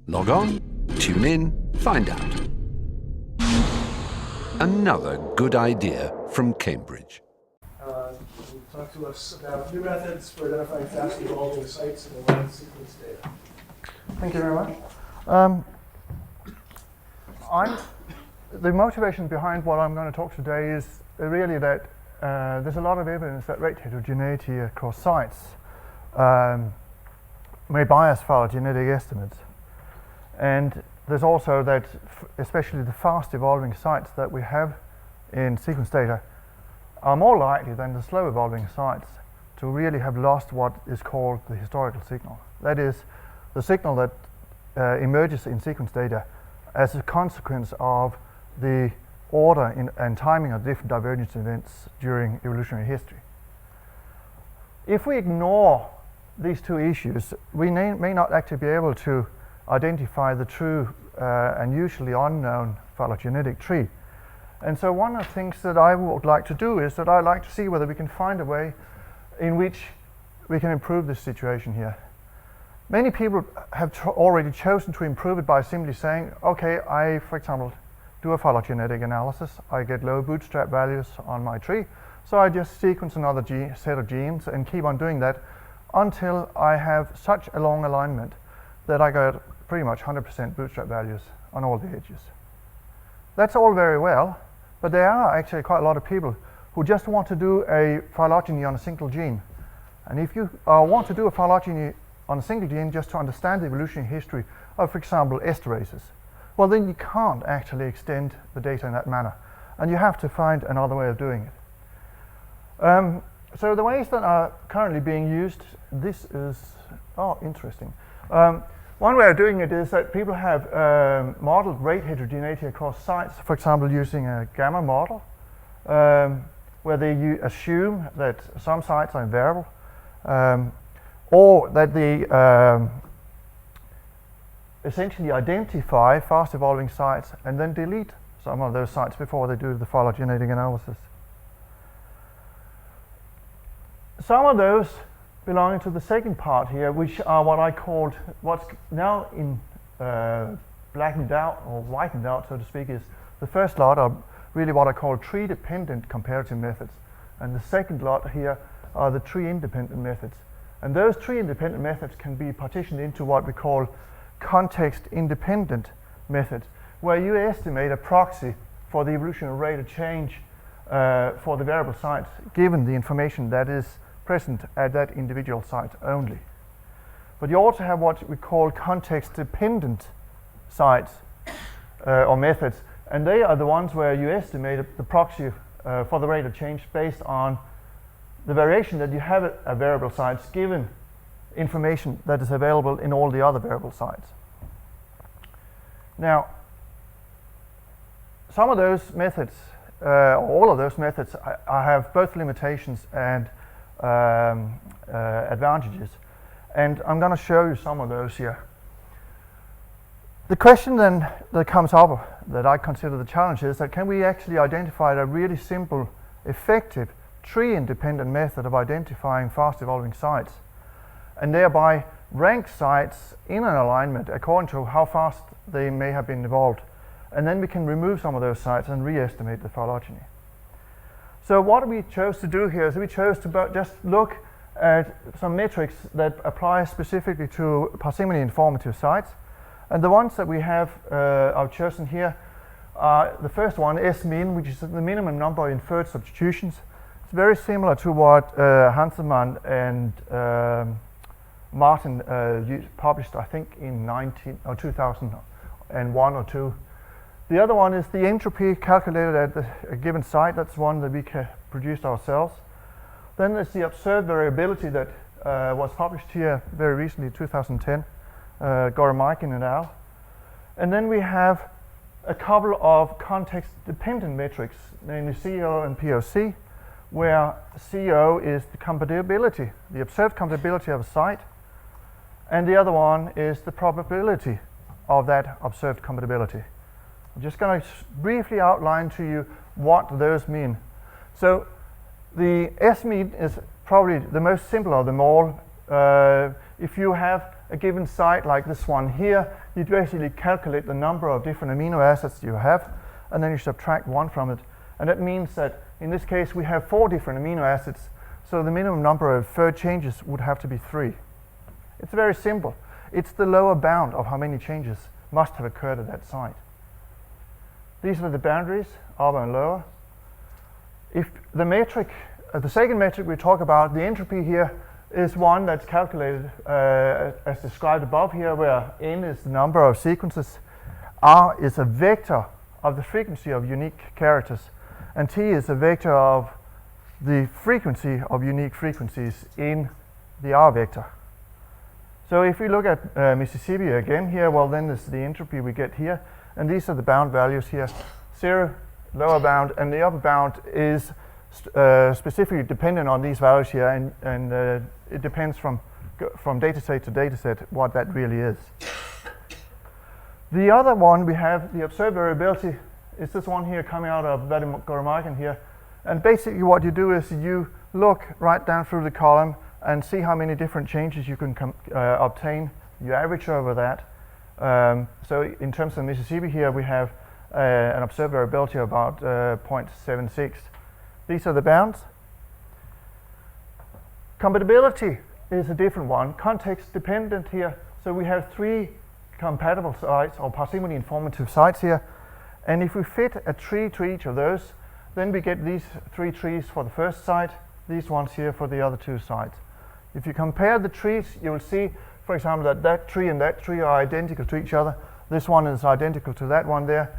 Log on, tune in, find out. Another good idea from Cambridge. Talk to us about new methods for identifying fast evolving sites in the line sequence data. Thank you very much. The motivation behind what I'm going to talk today is really that there's a lot of evidence that rate heterogeneity across sites may bias phylogenetic estimates. And there's also that especially the fast evolving sites that we have in sequence data are more likely than the slow evolving sites to really have lost what is called the historical signal. That is, the signal that emerges in sequence data as a consequence of the order and timing of different divergence events during evolutionary history. If we ignore these two issues, we may not actually be able to identify the true and usually unknown phylogenetic tree. And so one of the things that I would like to do is that I'd like to see whether we can find a way in which we can improve this situation here. Many people have already chosen to improve it by simply saying, okay, I, for example, do a phylogenetic analysis. I get low bootstrap values on my tree, so I just sequence another set of genes and keep on doing that until I have such a long alignment that I get pretty much 100% bootstrap values on all the edges. That's all very well, but there are actually quite a lot of people who just want to do a phylogeny on a single gene. And if you want to do a phylogeny on a single gene just to understand the evolutionary history of, for example, esterases, well, then you can't actually extend the data in that manner, and you have to find another way of doing it. So the ways that are currently being used, this is interesting. One way of doing it is that people have modeled rate heterogeneity across sites, for example, using a gamma model, where they assume that some sites are invariable, or that they essentially identify fast evolving sites and then delete some of those sites before they do the phylogenetic analysis. Some of those belonging to the second part here, which are what I called, what's now in blackened out or whitened out, so to speak, is the first lot are really what I call tree-dependent comparative methods, and the second lot here are the tree-independent methods. And those tree-independent methods can be partitioned into what we call context-independent methods, where you estimate a proxy for the evolutionary rate of change for the variable sites, given the information that is present at that individual site only. But you also have what we call context-dependent sites or methods, and they are the ones where you estimate the proxy for the rate of change based on the variation that you have at variable sites given information that is available in all the other variable sites. Now, some of those methods, all of those methods, I have both limitations and advantages, and I'm going to show you some of those here. The question then that comes up that I consider the challenge is that can we actually identify a really simple, effective, tree-independent method of identifying fast evolving sites and thereby rank sites in an alignment according to how fast they may have been evolved, and then we can remove some of those sites and re-estimate the phylogeny. So what we chose to do here is we chose to just look at some metrics that apply specifically to parsimony informative sites. And the ones that we have I've chosen here are the first one, S-min, which is the minimum number of inferred substitutions. It's very similar to what Hanselmann and Martin published, I think, in 2001 or 2. The other one is the entropy calculated at a given site. That's one that we produced ourselves. Then there's the observed variability that was published here very recently, 2010, Goromaikin et al. And then we have a couple of context-dependent metrics, namely CO and POC, where CO is the compatibility, the observed compatibility of a site, and the other one is the probability of that observed compatibility. I'm just going to briefly outline to you what those mean. So the S-mean is probably the most simple of them all. If you have a given site like this one here, you basically calculate the number of different amino acids you have, and then you subtract 1 from it. And that means that in this case we have 4 different amino acids, so the minimum number of third changes would have to be 3. It's very simple. It's the lower bound of how many changes must have occurred at that site. These are the boundaries, upper and lower. If the metric, the second metric we talk about, the entropy here, is one that's calculated as described above here, where n is the number of sequences, r is a vector of the frequency of unique characters, and t is a vector of the frequency of unique frequencies in the r vector. So if we look at Mississippi again here, well then this is the entropy we get here, and these are the bound values here. 0, lower bound, and the upper bound is specifically dependent on these values here, and it depends from data set to data set what that really is. The other one we have, the observed variability, is this one here coming out of Goramagan here. And basically what you do is you look right down through the column and see how many different changes you can obtain. You average over that. So in terms of Mississippi here, we have an observed variability of about 0.76. These are the bounds. Compatibility is a different one, context dependent here. So we have 3 compatible sites or parsimony informative sites here. And if we fit a tree to each of those, then we get these 3 trees for the first site, these ones here for the other 2 sites. If you compare the trees, you will see, for example, that that tree and that tree are identical to each other. This one is identical to that one there.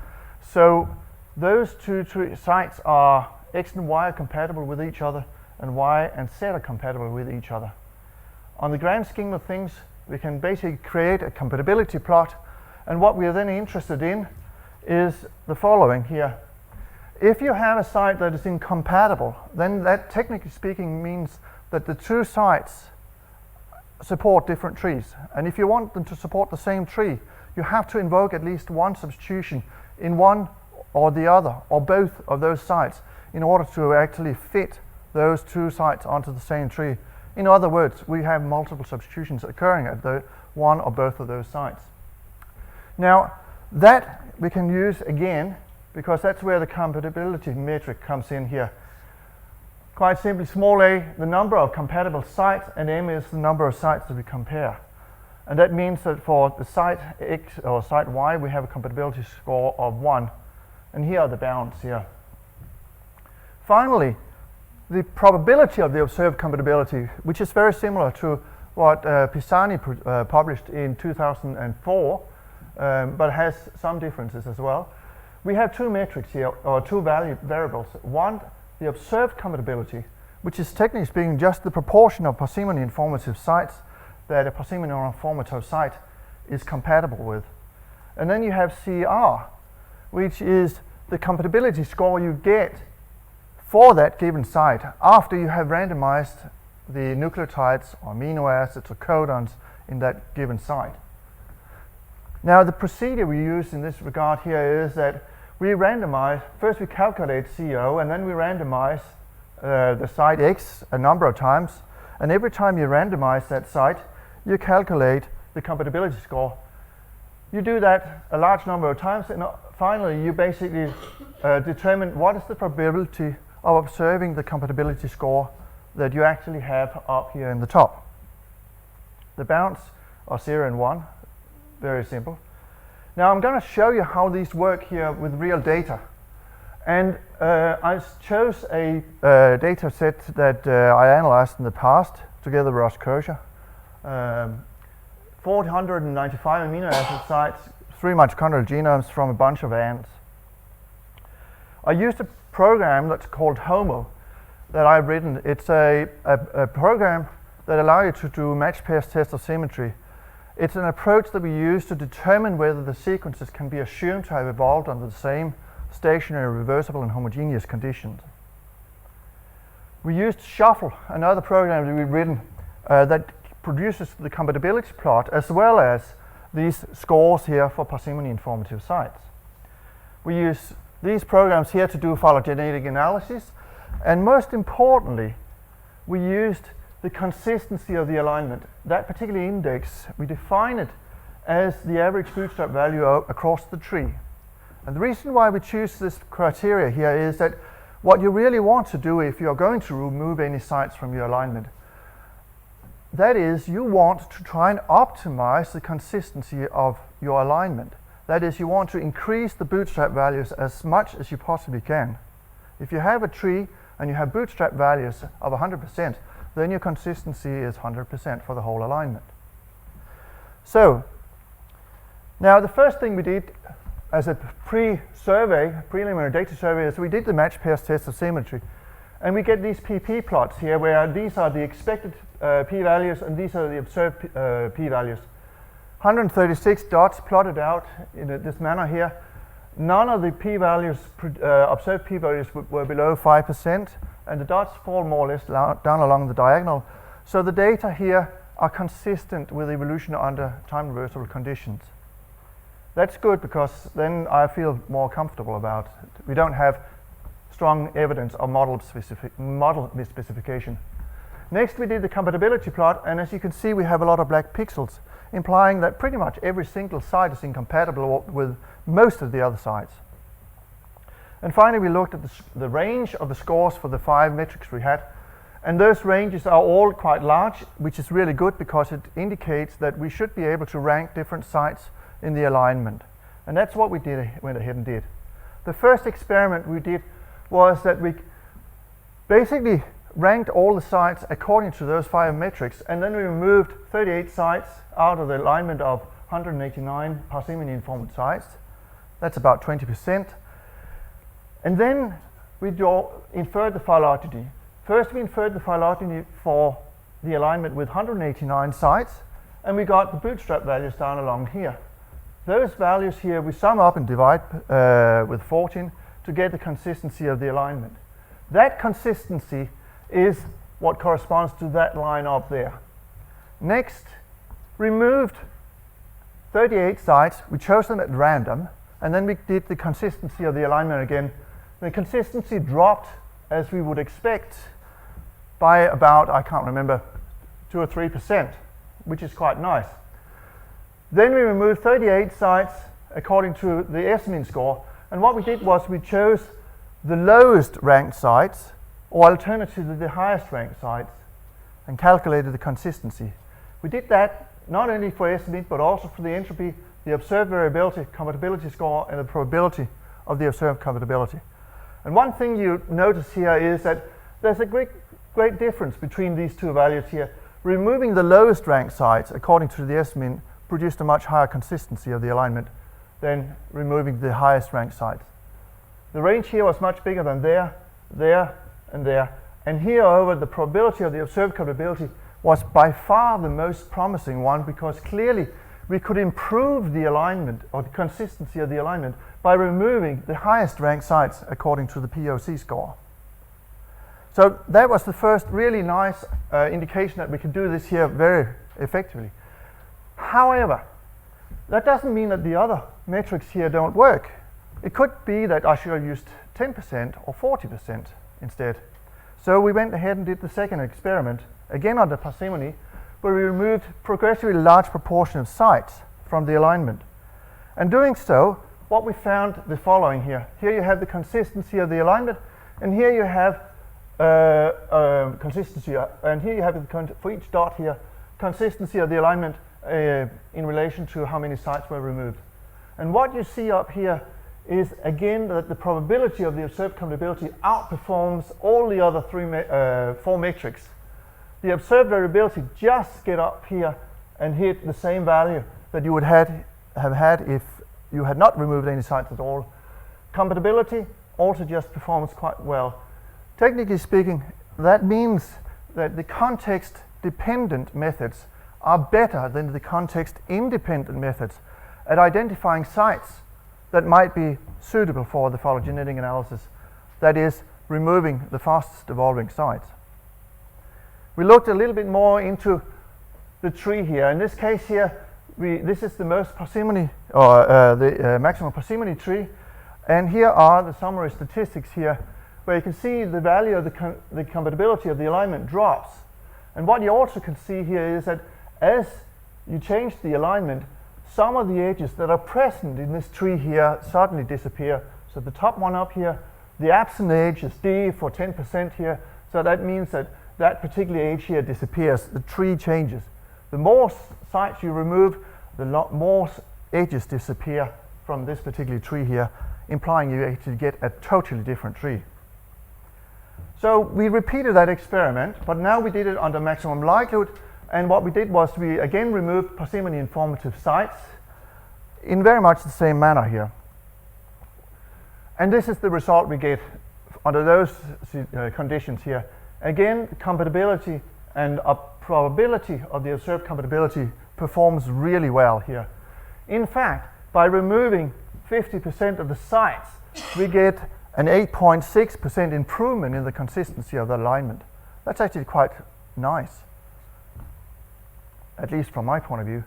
So those 2 sites are X and Y are compatible with each other, and Y and Z are compatible with each other. On the grand scheme of things, we can basically create a compatibility plot, and what we are then interested in is the following here. If you have a site that is incompatible, then that technically speaking means that the 2 sites support different trees. And if you want them to support the same tree, you have to invoke at least one substitution in one or the other, or both of those sites, in order to actually fit those 2 sites onto the same tree. In other words, we have multiple substitutions occurring at the one or both of those sites. Now, that we can use again, because that's where the compatibility metric comes in here. Quite simply, small a, the number of compatible sites, and m is the number of sites that we compare. And that means that for the site X or site Y, we have a compatibility score of 1. And here are the bounds here. Finally, the probability of the observed compatibility, which is very similar to what Pisani published in 2004, but has some differences as well. We have 2 metrics here, or 2 variables. One, the observed compatibility, which is technically speaking just the proportion of parsimony informative sites that a parsimony informative site is compatible with. And then you have CR, which is the compatibility score you get for that given site after you have randomized the nucleotides or amino acids or codons in that given site. Now the procedure we use in this regard here is that we randomize, first we calculate CO, and then we randomize the site X a number of times, and every time you randomize that site, you calculate the compatibility score. You do that a large number of times, and finally you basically determine what is the probability of observing the compatibility score that you actually have up here in the top. The bounds are 0 and 1, very simple. Now I'm going to show you how these work here with real data. And I chose a data set that I analyzed in the past together with Ross Kershaw. 495 amino acid sites, 3 mitochondrial genomes from a bunch of ants. I used a program that's called HOMO that I've written. It's a program that allows you to do match pairs test of symmetry. It's an approach that we use to determine whether the sequences can be assumed to have evolved under the same stationary, reversible, and homogeneous conditions. We used Shuffle, another program that we've written that produces the compatibility plot as well as these scores here for parsimony informative sites. We use these programs here to do phylogenetic analysis, and most importantly, we used the consistency of the alignment. That particular index, we define it as the average bootstrap value across the tree. And the reason why we choose this criteria here is that what you really want to do if you're going to remove any sites from your alignment, that is, you want to try and optimize the consistency of your alignment. That is, you want to increase the bootstrap values as much as you possibly can. If you have a tree and you have bootstrap values of 100%, then your consistency is 100% for the whole alignment. So, now the first thing we did as a preliminary data survey, is we did the match pairs test of symmetry. And we get these PP plots here where these are the expected p-values and these are the observed p-values. 136 dots plotted out in this manner here. None of the p-values, observed p-values were below 5%, and the dots fall more or less down along the diagonal. So the data here are consistent with evolution under time reversible conditions. That's good because then I feel more comfortable about it. We don't have strong evidence of model misspecification. Next we did the compatibility plot, and as you can see we have a lot of black pixels, implying that pretty much every single site is incompatible with most of the other sites. And finally we looked at the range of the scores for the 5 metrics we had, and those ranges are all quite large, which is really good because it indicates that we should be able to rank different sites in the alignment. And that's what we went ahead and did. The first experiment we did was that we basically ranked all the sites according to those 5 metrics, and then we removed 38 sites out of the alignment of 189 parsimony informed sites. That's about 20%. And then we inferred the phylogeny. First we inferred the phylogeny for the alignment with 189 sites, and we got the bootstrap values down along here. Those values here we sum up and divide with 14 to get the consistency of the alignment. That consistency is what corresponds to that line up there. Next, removed 38 sites, we chose them at random, and then we did the consistency of the alignment again. The consistency dropped, as we would expect, by about, I can't remember, 2 or 3%, which is quite nice. Then we removed 38 sites according to the S-mean score, and what we did was we chose the lowest ranked sites, or alternatively the highest ranked sites, and calculated the consistency. We did that not only for S-mean but also for the entropy, the observed variability, compatibility score, and the probability of the observed compatibility. And one thing you notice here is that there's a great difference between these two values here. Removing the lowest ranked sites according to the S-mean produced a much higher consistency of the alignment than removing the highest ranked sites. The range here was much bigger than there, and there. And here over, the probability of the observed compatibility was by far the most promising one, because clearly we could improve the alignment or the consistency of the alignment by removing the highest ranked sites according to the POC score. So that was the first really nice indication that we could do this here very effectively. However, that doesn't mean that the other metrics here don't work. It could be that I should have used 10% or 40% instead. So we went ahead and did the second experiment, again under parsimony, where we removed progressively large proportion of sites from the alignment. And doing so, what we found the following here. Here you have the consistency of the alignment, and here you have consistency, and here you have for each dot here, consistency of the alignment in relation to how many sites were removed. And what you see up here is again that the probability of the observed compatibility outperforms all the other 4 metrics. The observed variability just get up here and hit the same value that you would have had if you had not removed any sites at all. Compatibility also just performs quite well. Technically speaking, that means that the context-dependent methods are better than the context-independent methods at identifying sites that might be suitable for the phylogenetic analysis, that is, removing the fastest evolving sites. We looked a little bit more into the tree here. In this case here, this is the most parsimony, or the maximum parsimony tree, and here are the summary statistics here, where you can see the value of the compatibility of the alignment drops. And what you also can see here is that as you change the alignment, some of the edges that are present in this tree here suddenly disappear. So the top one up here, the absent edge is D for 10% here. So that means that that particular edge here disappears. The tree changes. The more sites you remove, the more edges disappear from this particular tree here, implying you actually get a totally different tree. So we repeated that experiment, but now we did it under maximum likelihood. And what we did was we again removed parsimony informative sites in very much the same manner here. And this is the result we get under those conditions here. Again, compatibility and a probability of the observed compatibility performs really well here. In fact, by removing 50% of the sites, we get an 8.6% improvement in the consistency of the alignment. That's actually quite nice, at least from my point of view.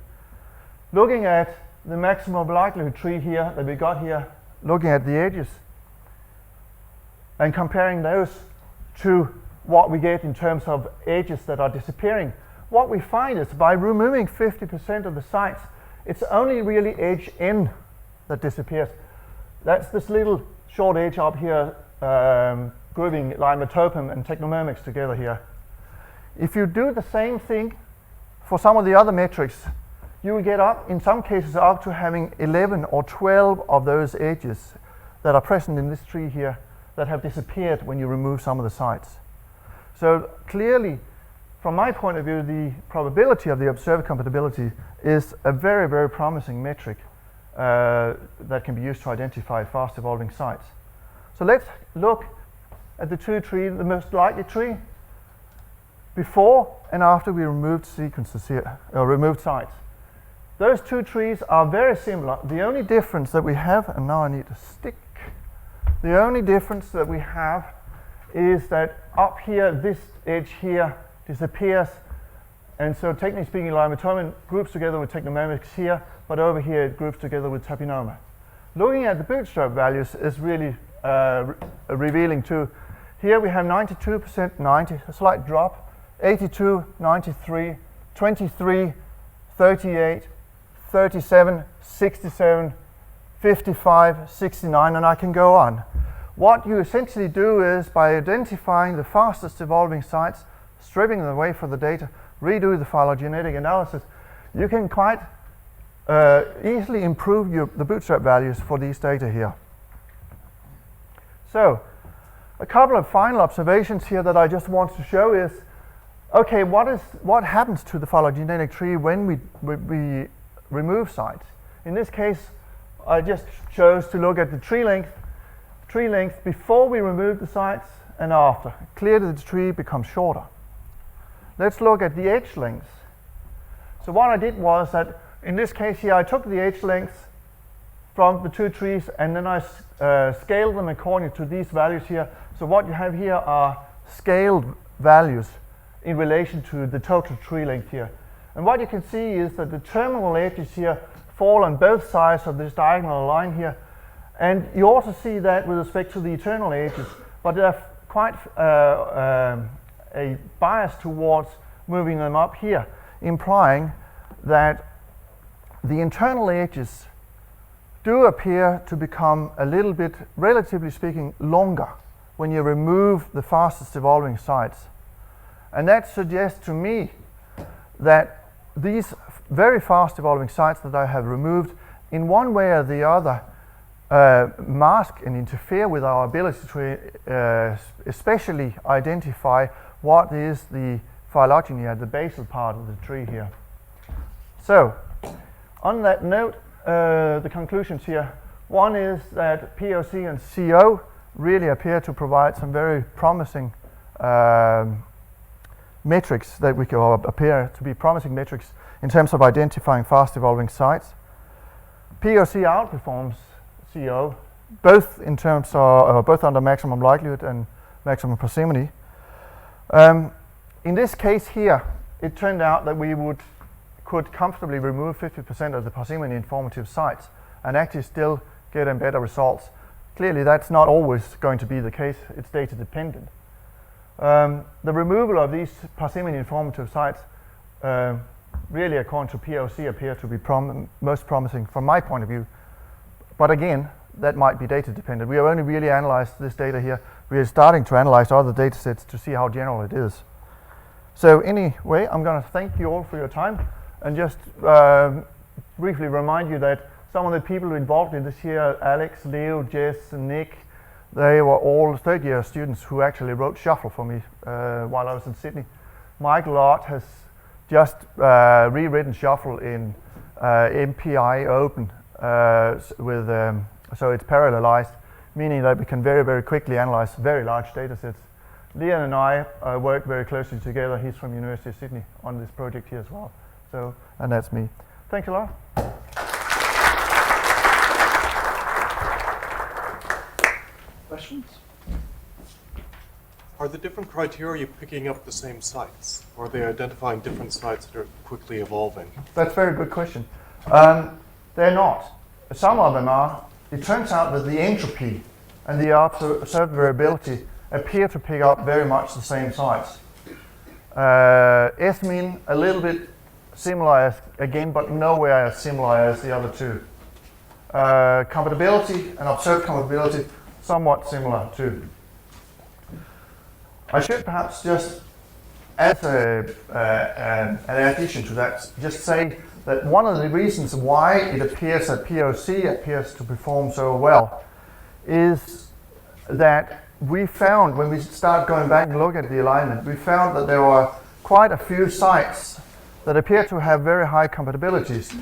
Looking at the maximum likelihood tree here that we got here, looking at the edges and comparing those to what we get in terms of edges that are disappearing, what we find is by removing 50% of the sites, it's only really edge N that disappears. That's this little short edge up here, grouping limetopum and technomyrmex together here. If you do the same thing for some of the other metrics, you will get up, in some cases, up to having 11 or 12 of those edges that are present in this tree here that have disappeared when you remove some of the sites. So clearly, from my point of view, the probability of the observed compatibility is a very, very promising metric that can be used to identify fast evolving sites. So let's look at the two trees, the most likely tree, before and after we removed sequences here, or removed sites. Those two trees are very similar. The only difference that we have, and now I need a stick, the only difference that we have is that up here, this edge here disappears, and so technically speaking, limetopum groups together with technomyrmex here, but over here it groups together with tapinoma. Looking at the bootstrap values is really revealing too. Here we have 92%, 90, a slight drop, 82, 93, 23, 38, 37, 67, 55, 69, and I can go on. What you essentially do is by identifying the fastest evolving sites, stripping them away for the data, redo the phylogenetic analysis, you can quite easily improve the bootstrap values for these data here. So, a couple of final observations here that I just want to show is, okay, what happens to the phylogenetic tree when we remove sites? In this case, I just chose to look at the tree length before we remove the sites and after. Clearly the tree becomes shorter. Let's look at the edge lengths. So what I did was that in this case here, I took the edge lengths from the two trees and then I scaled them according to these values here. So what you have here are scaled values in relation to the total tree length here. And what you can see is that the terminal edges here fall on both sides of this diagonal line here. And you also see that with respect to the eternal edges, but they have quite a bias towards moving them up here, implying that the internal edges do appear to become a little bit, relatively speaking, longer when you remove the fastest evolving sites. And that suggests to me that these very fast evolving sites that I have removed, in one way or the other, mask and interfere with our ability to especially identify what is the phylogeny at the basal part of the tree here. So, on that note, the conclusions here. One is that POC and CO really appear to provide some very promising metrics that we can, or appear to be promising metrics in terms of identifying fast evolving sites. POC outperforms CO, both in terms of both under maximum likelihood and maximum parsimony. In this case here, it turned out that we could comfortably remove 50% of the parsimony informative sites and actually still get better results. Clearly, that's not always going to be the case. It's data dependent. The removal of these parsimony informative sites really, according to POC, appear to be most promising from my point of view. But again, that might be data dependent. We have only really analyzed this data here. We are starting to analyze other data sets to see how general it is. So anyway, I'm going to thank you all for your time and just briefly remind you that some of the people involved in this here, Alex, Leo, Jess, and Nick, they were all third-year students who actually wrote Shuffle for me while I was in Sydney. Michael Lott has just rewritten Shuffle in MPI Open so it's parallelized, meaning that we can very, very quickly analyze very large data sets. Leon and I work very closely together. He's from University of Sydney on this project here as well. So, and that's me. Thanks a lot. Questions? Are the different criteria picking up the same sites? Or are they identifying different sites that are quickly evolving? That's a very good question. They're not. Some of them are. It turns out that the entropy and the observed variability appear to pick up very much the same sites. S-mean a little bit similar as, again, but nowhere as similar as the other two. Compatibility and observed compatibility somewhat similar too. I should perhaps just, as an addition to that, just say that one of the reasons why it appears that POC appears to perform so well is that we found, when we start going back and look at the alignment, we found that there were quite a few sites that appear to have very high compatibilities,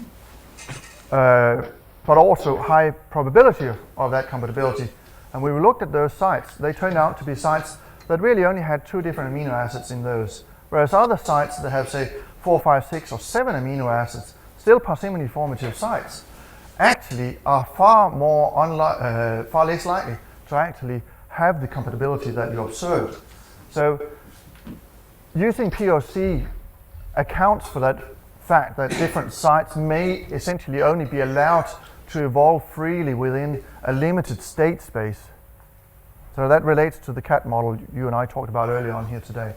but also high probability of that compatibility. And when we looked at those sites, they turned out to be sites that really only had 2 different amino acids in those, whereas other sites that have, say, 4, 5, 6, or 7 amino acids, still parsimony formative sites, actually are far less likely to actually have the compatibility that you observed. So using POC accounts for that fact that different sites may essentially only be allowed to evolve freely within a limited state space. So that relates to the cat model you and I talked about earlier on here today.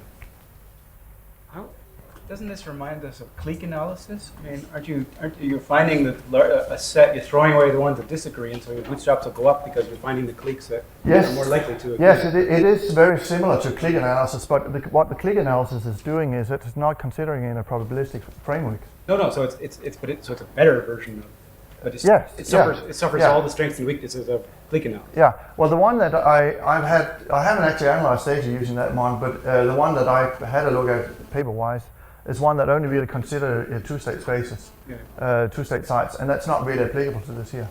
Doesn't this remind us of clique analysis? I mean, aren't you finding that a set, you're throwing away the ones that disagree, and so your bootstraps will go up because you're finding the cliques that are more likely to agree? Yes, it is very similar to clique analysis, but what the clique analysis is doing is it's not considering in a probabilistic framework. No. So it's a better version of. But it suffers all the strengths and weaknesses of clique analysis. Yeah. Well, the one that I haven't actually analyzed data using that one, but the one that I had a look at paper-wise is one that only really consider 2-state spaces, 2-state sites, and that's not really applicable to this here.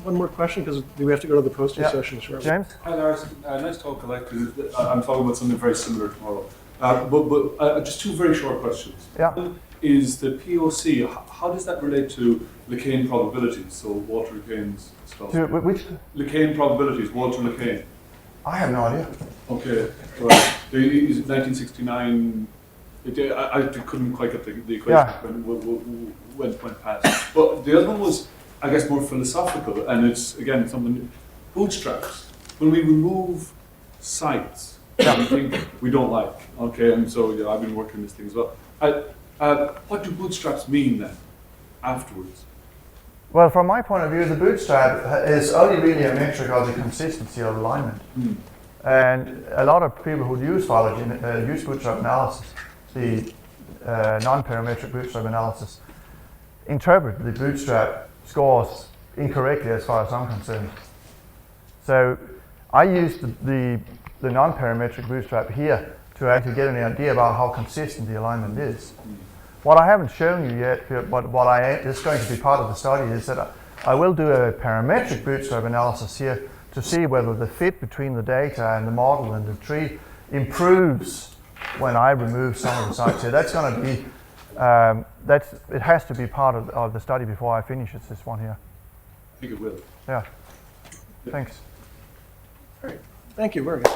One more question, because we have to go to the poster session shortly. James? Hi Lars, nice talk collectively. I'm talking about something very similar tomorrow. But just 2 very short questions. Yeah. One is the POC, how does that relate to Lacane probabilities, so Walter Lacane's stuff? To which? Lacane probabilities, Walter Lacane. I have no idea. Okay, right. Is it 1969? I couldn't quite get the equation when it went past. But the other one was, I guess, more philosophical, and it's, again, something, bootstraps. When we remove sites that we think we don't like, okay, and so I've been working this thing as well. What do bootstraps mean then, afterwards? Well, from my point of view, the bootstrap is only really a metric of the consistency of alignment. And a lot of people who use use bootstrap analysis, the non-parametric bootstrap analysis, interpret the bootstrap scores incorrectly as far as I'm concerned. So I used the non-parametric bootstrap here to actually get an idea about how consistent the alignment is. What I haven't shown you yet, but what is going to be part of the study is that I will do a parametric bootstrap analysis here to see whether the fit between the data and the model and the tree improves when I remove some of the sites here. That's going to be, it has to be part of the study before I finish this one here. I think it will. Yeah. Thanks. All right. Thank you very much.